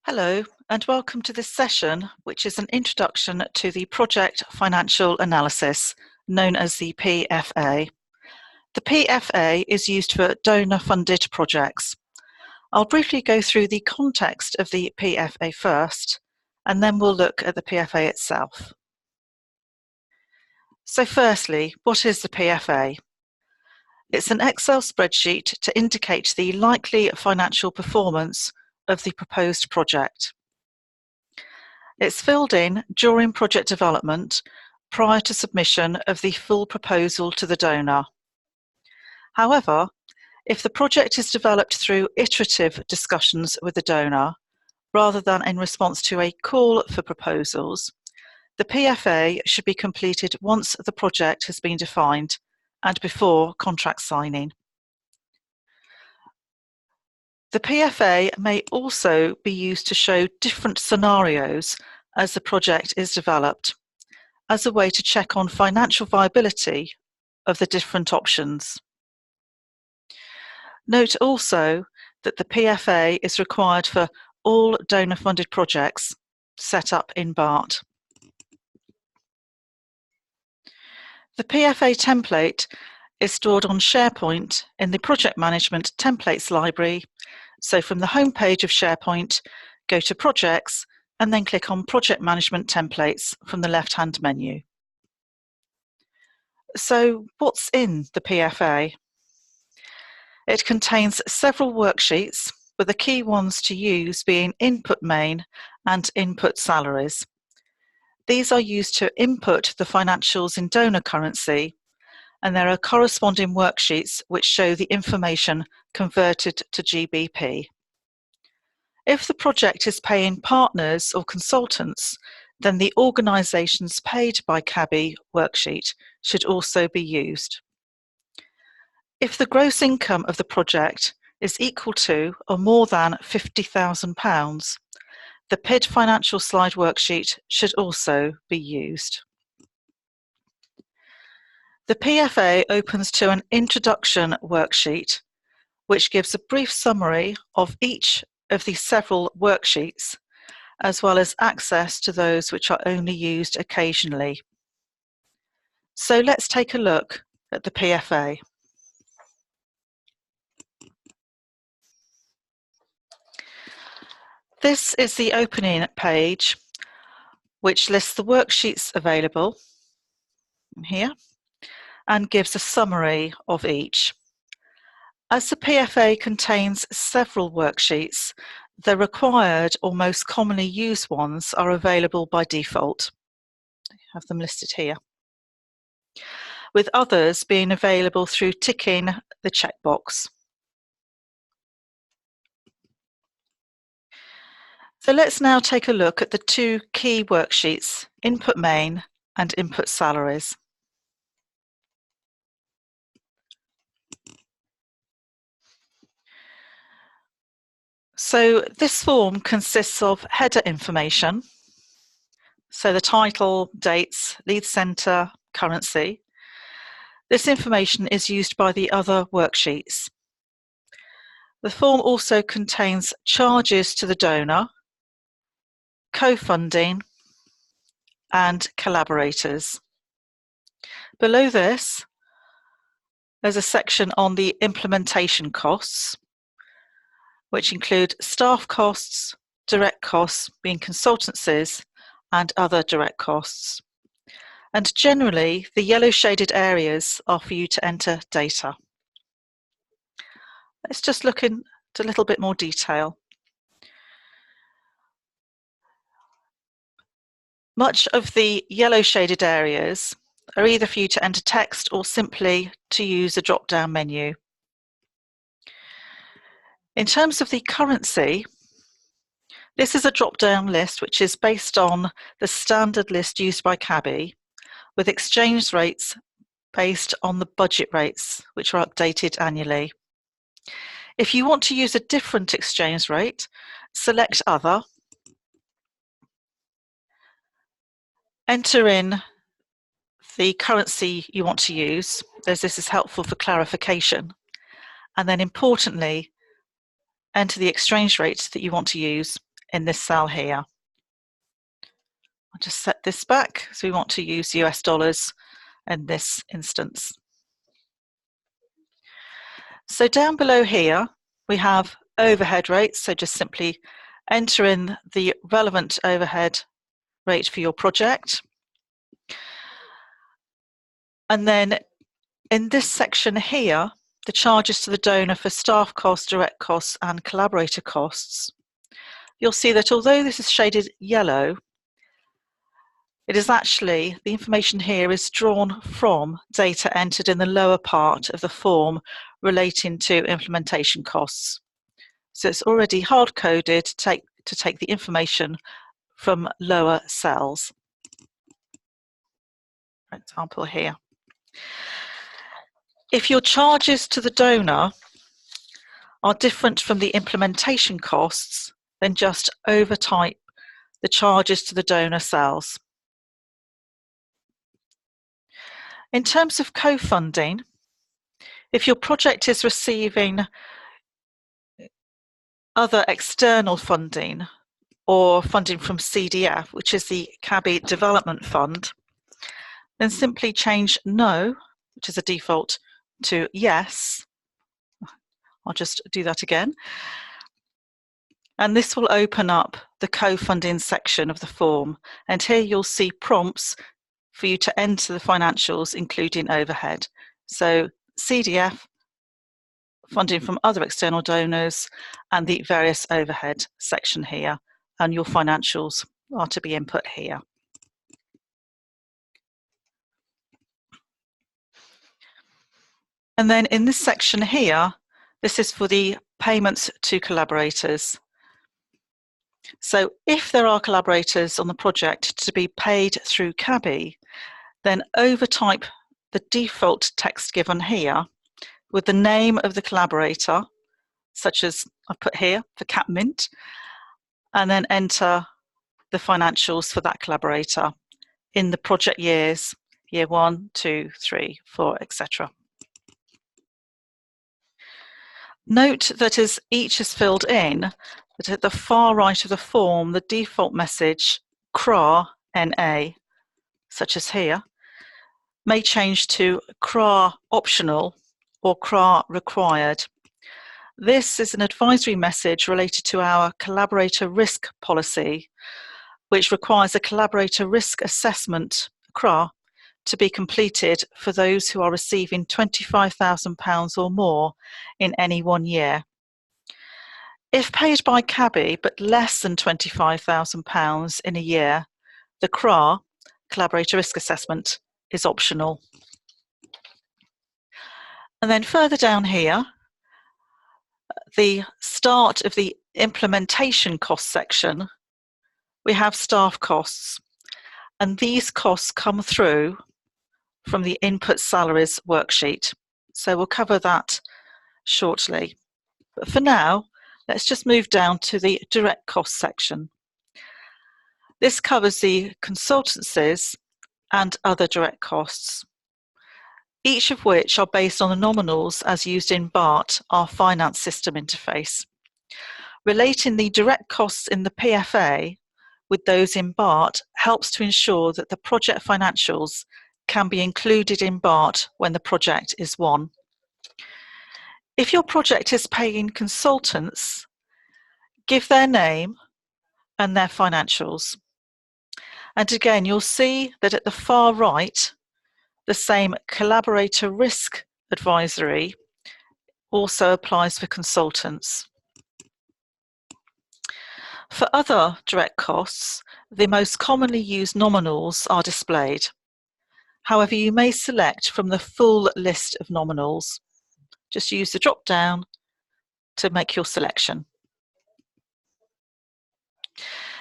Hello, and welcome to this session, which is an introduction to the Project Financial Analysis, known as the PFA. The PFA is used for donor-funded projects. I'll briefly go through the context of the PFA first, and then we'll look at the PFA itself. So firstly, what is the PFA? It's an Excel spreadsheet to indicate the likely financial performance of the proposed project. It's filled in during project development prior to submission of the full proposal to the donor. However, if the project is developed through iterative discussions with the donor, rather than in response to a call for proposals, the PFA should be completed once the project has been defined and before contract signing. The PFA may also be used to show different scenarios as the project is developed, as a way to check on financial viability of the different options. Note also that the PFA is required for all donor-funded projects set up in BART. The PFA template is stored on SharePoint in the Project Management Templates library. So from the home page of SharePoint, go to Projects and then click on Project Management Templates from the left-hand menu. So what's in the PFA? It contains several worksheets, with the key ones to use being Input Main and Input Salaries. These are used to input the financials in donor currency, and there are corresponding worksheets which show the information converted to GBP. If the project is paying partners or consultants, then the Organisations Paid by CABI worksheet should also be used. If the gross income of the project is equal to or more than £50,000, the PID Financial Slide worksheet should also be used. The PFA opens to an introduction worksheet, which gives a brief summary of each of the several worksheets, as well as access to those which are only used occasionally. So let's take a look at the PFA. This is the opening page, which lists the worksheets available here and gives a summary of each. As the PFA contains several worksheets, the required or most commonly used ones are available by default. I have them listed here, with others being available through ticking the checkbox. So let's now take a look at the two key worksheets, Input Main and Input Salaries. So this form consists of header information, so the title, dates, lead centre, currency. This information is used by the other worksheets. The form also contains charges to the donor, co-funding, and collaborators. Below this, there's a section on the implementation costs, which include staff costs, direct costs being consultancies, and other direct costs. And generally, the yellow shaded areas are for you to enter data. Let's just look into a little bit more detail. Much of the yellow shaded areas are either for you to enter text or simply to use a drop-down menu. In terms of the currency, this is a drop-down list which is based on the standard list used by CABI, with exchange rates based on the budget rates, which are updated annually. If you want to use a different exchange rate, select Other, enter in the currency you want to use, as this is helpful for clarification, and then importantly, enter the exchange rate that you want to use in this cell here. I'll just set this back, so we want to use US dollars in this instance. So down below here, we have overhead rates, so just simply enter in the relevant overhead rate for your project. And then in this section here, the charges to the donor for staff costs, direct costs, and collaborator costs, you'll see that although this is shaded yellow, it is actually, the information here is drawn from data entered in the lower part of the form relating to implementation costs. So it's already hard-coded to take the information from lower cells. For example here. If your charges to the donor are different from the implementation costs, then just overtype the charges to the donor cells. In terms of co-funding, if your project is receiving other external funding or funding from CDF, which is the CABI Development Fund, then simply change no, which is a default, to yes. I'll just do that again. And this will open up the co-funding section of the form. And here you'll see prompts for you to enter the financials, including overhead. So CDF, funding from other external donors, and the various overhead section here. And your financials are to be input here. And then in this section here, this is for the payments to collaborators. So if there are collaborators on the project to be paid through CABI, then overtype the default text given here with the name of the collaborator, such as I've put here for CapMint, and then enter the financials for that collaborator in the project years, year 1, 2, 3, 4, etc. Note that as each is filled in, that at the far right of the form, the default message CRA NA, such as here, may change to CRA optional or CRA required. This is an advisory message related to our collaborator risk policy, which requires a collaborator risk assessment, CRA, to be completed for those who are receiving £25,000 or more in any 1 year. If paid by CABI but less than £25,000 in a year, the CRA, Collaborator Risk Assessment, is optional. And then further down here, the start of the implementation cost section, we have staff costs. And these costs come through from the input salaries worksheet. So we'll cover that shortly. But for now, let's just move down to the direct cost section. This covers the consultancies and other direct costs, each of which are based on the nominals as used in BART, our finance system interface. Relating the direct costs in the PFA with those in BART helps to ensure that the project financials can be included in BART when the project is won. If your project is paying consultants, give their name and their financials. And again, you'll see that at the far right, the same collaborator risk advisory also applies for consultants. For other direct costs, the most commonly used nominals are displayed. However, you may select from the full list of nominals. Just use the drop down to make your selection.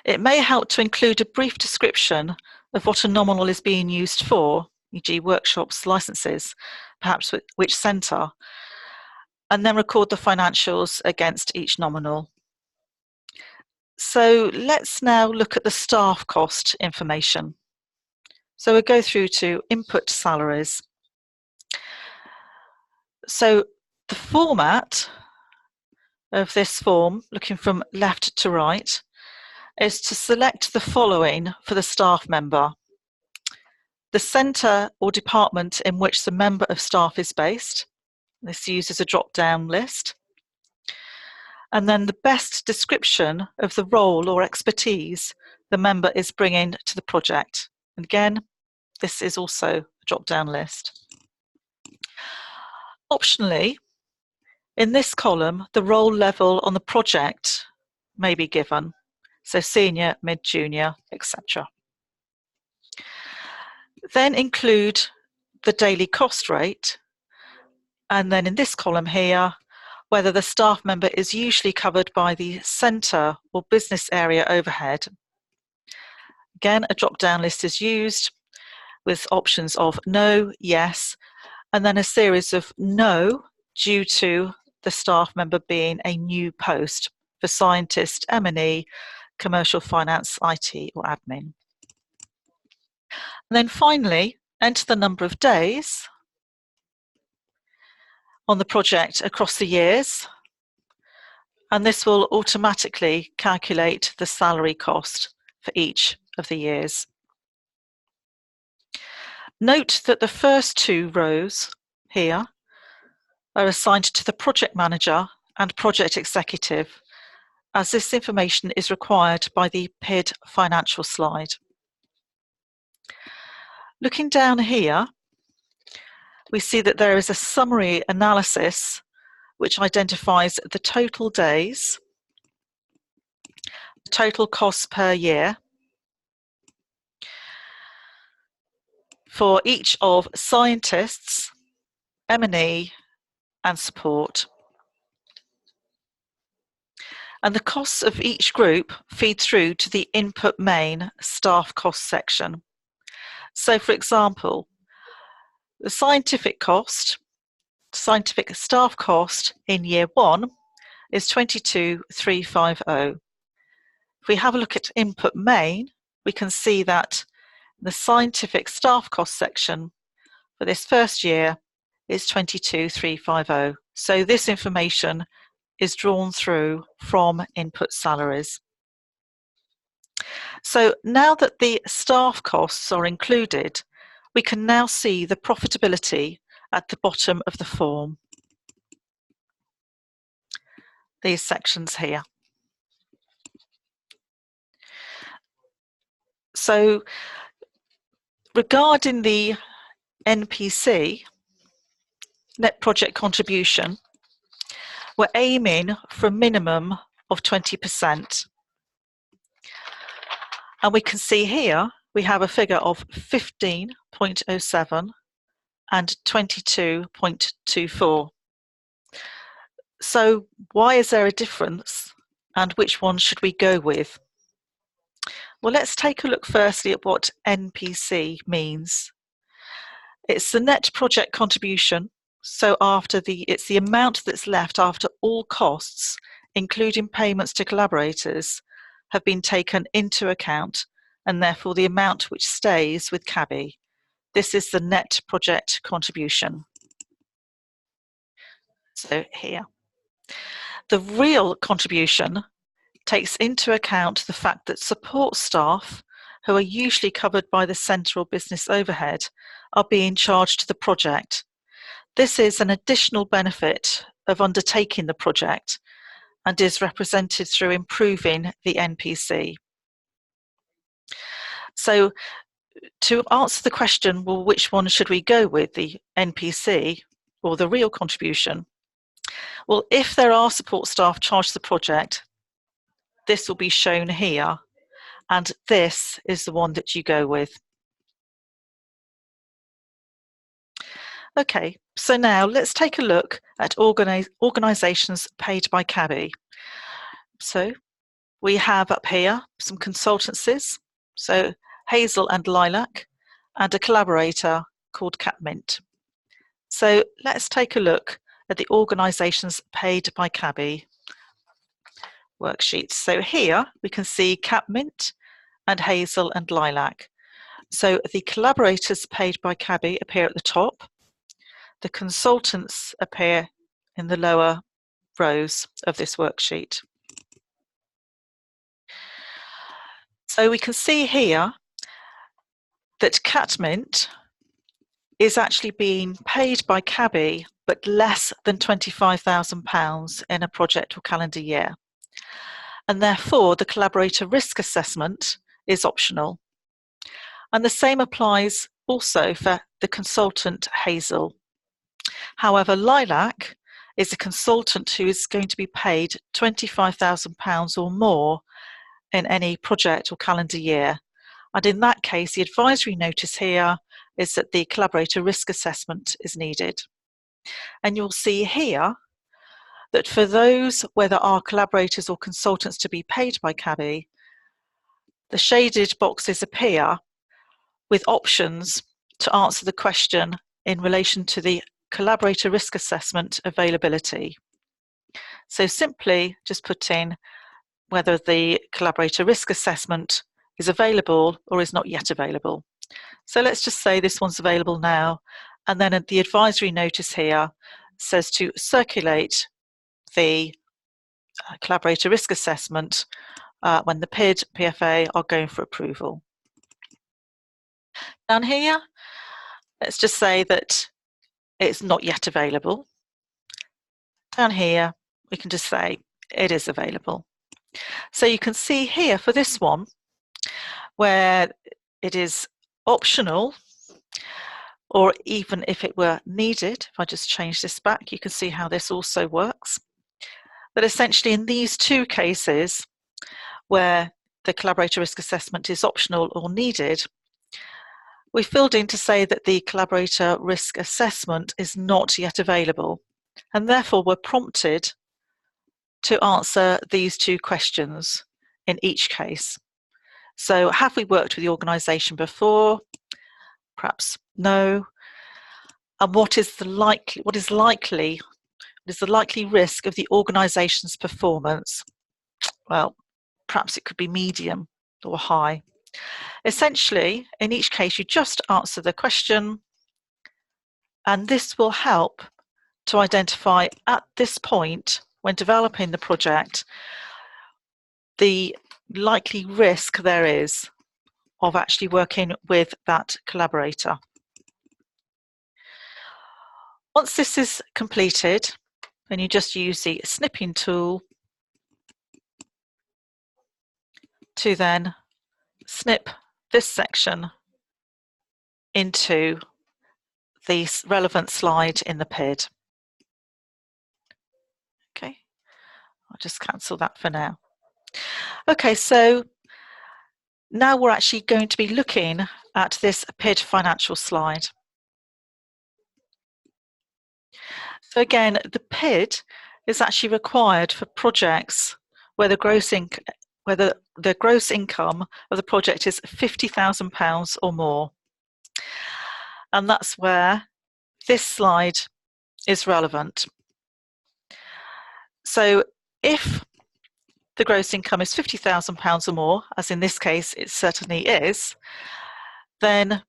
It may help to include a brief description of what a nominal is being used for, e.g. workshops, licenses, perhaps which centre, and then record the financials against each nominal. So let's now look at the staff cost information. So we'll go through to input salaries. So the format of this form, looking from left to right, is to select the following for the staff member: the centre or department in which the member of staff is based. This uses a drop-down list. And then the best description of the role or expertise the member is bringing to the project. And again, this is also a drop-down list. Optionally, in this column, the role level on the project may be given. So senior, mid-junior, etc. Then include the daily cost rate. And then in this column here, whether the staff member is usually covered by the centre or business area overhead. Again, a drop-down list is used with options of no, yes, and then a series of no due to the staff member being a new post for scientist, M&E, commercial finance, IT or admin. And then finally, enter the number of days on the project across the years, and this will automatically calculate the salary cost for each of the years. Note that the first two rows here are assigned to the project manager and project executive, as this information is required by the PID financial slide. Looking down here, we see that there is a summary analysis which identifies the total days, total costs per year for each of scientists, M&E and support. And the costs of each group feed through to the input main staff cost section. So for example, the scientific staff cost in year 1 is 22,350. If we have a look at input main, we can see that the scientific staff cost section for this first year is 22,350. So this information is drawn through from input salaries. So now that the staff costs are included, we can now see the profitability at the bottom of the form. These sections here. So regarding the NPC, net project contribution, we're aiming for a minimum of 20%. And we can see here, we have a figure of 15.07 and 22.24. So why is there a difference and which one should we go with? Well, let's take a look firstly at what NPC means. It's the net project contribution. So it's the amount that's left after all costs, including payments to collaborators, have been taken into account, and therefore the amount which stays with CABI. This is the net project contribution. So here. The real contribution takes into account the fact that support staff, who are usually covered by the central business overhead, are being charged to the project. This is an additional benefit of undertaking the project and is represented through improving the NPC. So to answer the question, well, which one should we go with, the NPC or the real contribution? Well, if there are support staff charged to the project, this will be shown here, and this is the one that you go with. Okay, so now let's take a look at organisations paid by CABI. So we have up here some consultancies, so Hazel and Lilac, and a collaborator called CapMint. So let's take a look at the organisations paid by CABI worksheets. So here we can see CapMint and Hazel and Lilac. So the collaborators paid by CABI appear at the top. The consultants appear in the lower rows of this worksheet. So we can see here that Catmint is actually being paid by Cabby, but less than £25,000 in a project or calendar year. And therefore, the collaborator risk assessment is optional. And the same applies also for the consultant Hazel. However, Lilac is a consultant who is going to be paid £25,000 or more in any project or calendar year. And in that case, the advisory notice here is that the collaborator risk assessment is needed. And you'll see here that for those where there are collaborators or consultants to be paid by Cabby, the shaded boxes appear with options to answer the question in relation to the collaborator risk assessment availability. So simply just put in whether the collaborator risk assessment is available or is not yet available. So let's just say this one's available now, and then the advisory notice here says to circulate the collaborator risk assessment when the PID, PFA are going for approval. Down here, let's just say that it's not yet available. Down here, we can just say it is available. So you can see here for this one, where it is optional, or even if it were needed, if I just change this back, you can see how this also works. But essentially in these two cases, where the collaborator risk assessment is optional or needed, we filled in to say that the collaborator risk assessment is not yet available, and therefore we're prompted to answer these two questions in each case. So have we worked with the organisation before? Perhaps no. And what is the likely risk of the organisation's performance? Well, perhaps it could be medium or high. Essentially, in each case, you just answer the question, and this will help to identify at this point, when developing the project, the likely risk there is of actually working with that collaborator. Once this is completed, then you just use the snipping tool to then snip this section into the relevant slide in the PID. Okay, I'll just cancel that for now. Okay, so now we're actually going to be looking at this PID financial slide. So again, the PID is actually required for projects where the gross income of the project is £50,000 or more. And that's where this slide is relevant. So if the gross income is £50,000 or more, as in this case it certainly is, then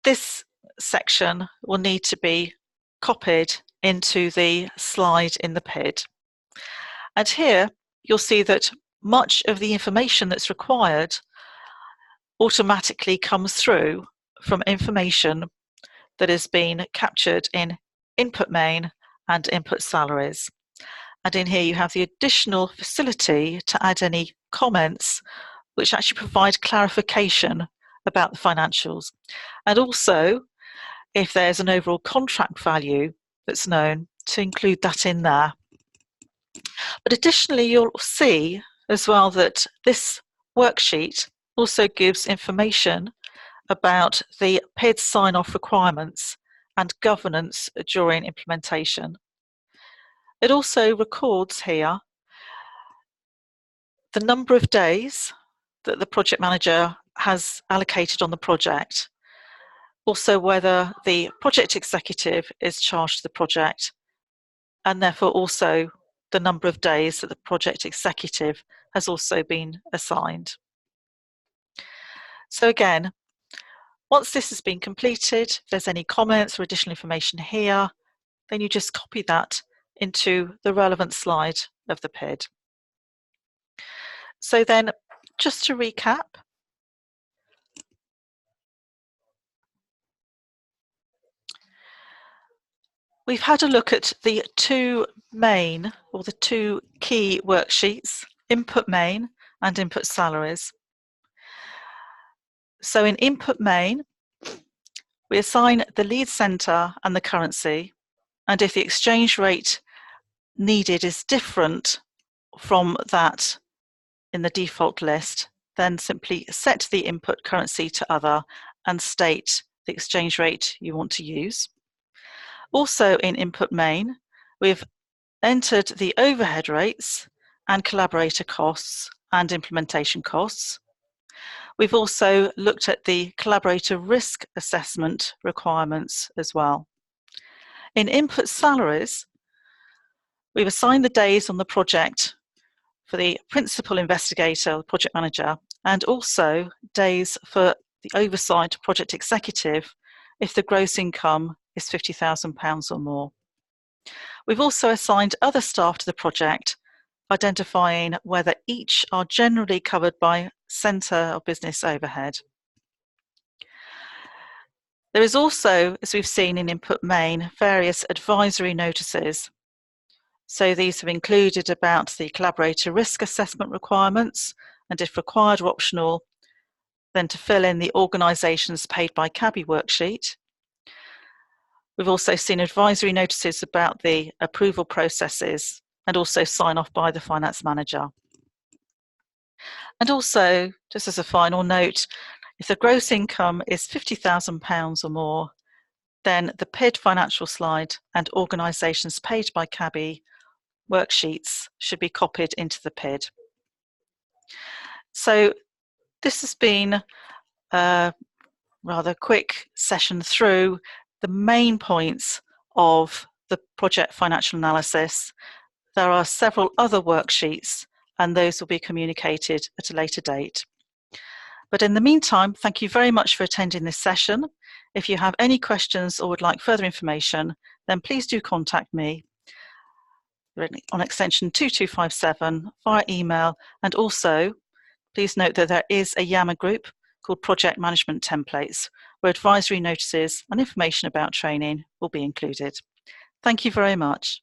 this section will need to be copied into the slide in the PID. And here you'll see that much of the information that's required automatically comes through from information that has been captured in input main and input salaries. And in here you have the additional facility to add any comments which actually provide clarification about the financials. And also, if there's an overall contract value that's known, to include that in there. But additionally, you'll see as well that this worksheet also gives information about the PID sign-off requirements and governance during implementation. It also records here the number of days that the project manager has allocated on the project, also whether the project executive is charged to the project, and therefore also the number of days that the project executive has also been assigned. So again, once this has been completed, if there's any comments or additional information here, then you just copy that into the relevant slide of the PID. So then just to recap, we've had a look at the two main, or the two key worksheets, input main and input salaries. So in input main, we assign the lead center and the currency, and if the exchange rate needed is different from that in the default list, then simply set the input currency to other and state the exchange rate you want to use. Also in input main, we've entered the overhead rates and collaborator costs and implementation costs. We've also looked at the collaborator risk assessment requirements as well. In input salaries, we've assigned the days on the project for the principal investigator, the project manager, and also days for the oversight project executive if the gross income is £50,000 or more. We've also assigned other staff to the project, identifying whether each are generally covered by centre of business overhead. There is also, as we've seen in input main, various advisory notices. So these have included about the collaborator risk assessment requirements, and if required or optional, then to fill in the organisations paid by CABI worksheet. We've also seen advisory notices about the approval processes and also sign off by the finance manager. And also, just as a final note, if the gross income is £50,000 or more, then the PID financial slide and organisations paid by CABI worksheets should be copied into the PID. So this has been a rather quick session through the main points of the project financial analysis. There are several other worksheets, and those will be communicated at a later date. But in the meantime, thank you very much for attending this session. If you have any questions or would like further information, then please do contact me on extension 2257 via email, and also please note that there is a Yammer group called Project Management Templates, where advisory notices and information about training will be included. Thank you very much.